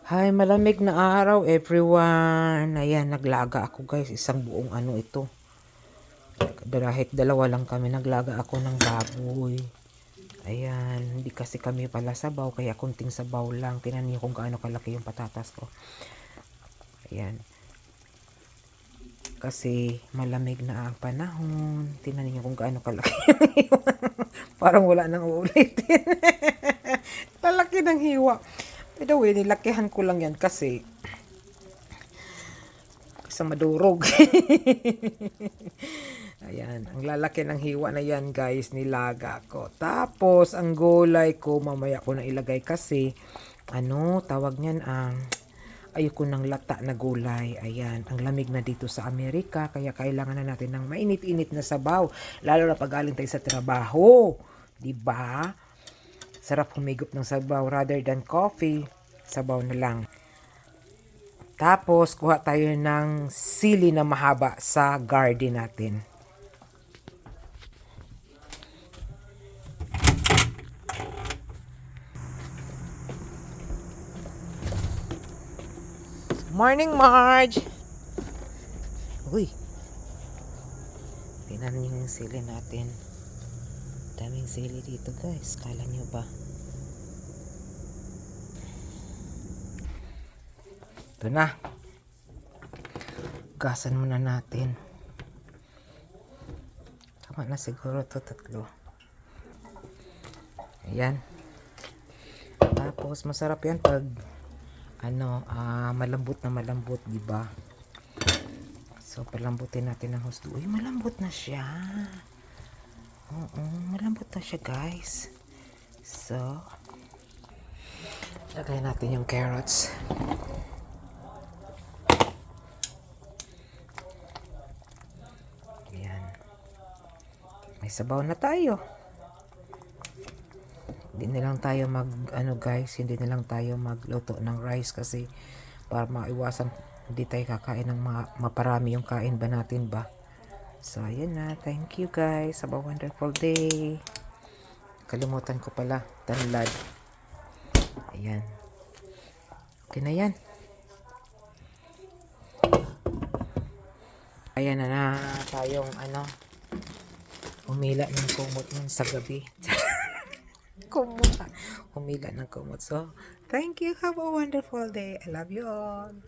Hi, malamig na araw everyone. Ayan, naglaga ako guys. Isang buong ano ito. Dahil dalawa lang kami, naglaga ako ng baboy. Ayan, hindi kasi kami pala sabaw, kaya kunting sabaw lang. Tingnan niyo kung gaano kalaki yung patatas ko. Ayan. Kasi malamig na ang panahon. Tingnan niyo kung gaano kalaki. Parang wala nang uulitin. Talaki ng hiwa. By the way, nilakihan ko lang yan kasi sa madurog. Ayan, ang lalaki ng hiwa na yan guys, nilaga ko. Tapos, ang gulay ko, mamaya ko na ilagay kasi, tawag niyan ayoko ng lata na gulay. Ayan, ang lamig na dito sa Amerika, kaya kailangan na natin ng mainit-init na sabaw. Lalo na pag galing tayo sa trabaho. Diba? Sarap humigop ng sabaw rather than coffee. Sabaw na lang. Tapos, kuha tayo ng sili na mahaba sa garden natin. Morning, Marge! Uy! Tingnan niyo yung sili natin. Daming sili dito, guys. Kala niyo ba? Ito na. Gasan muna natin. Tama na siguro to 3. Ayan. Tapos masarap yan pag malambot na malambot, di ba? So palambutin natin ng husto. Uy, malambot na siya. Oo, malambot na siya, guys. So lagay natin yung carrots. May sabaw na tayo. Hindi na lang tayo hindi na lang tayo magluto ng rice kasi para maiwasan hindi tayo kakain ng maparami yung kain ba natin ba. So, ayan na. Thank you guys. Have a wonderful day. Kalimutan ko pala. Tanlad. Ayan. Okay na yan. Ayan na tayong humila ng kumot nun sa gabi. Humila ng kumot. So, thank you. Have a wonderful day. I love you all.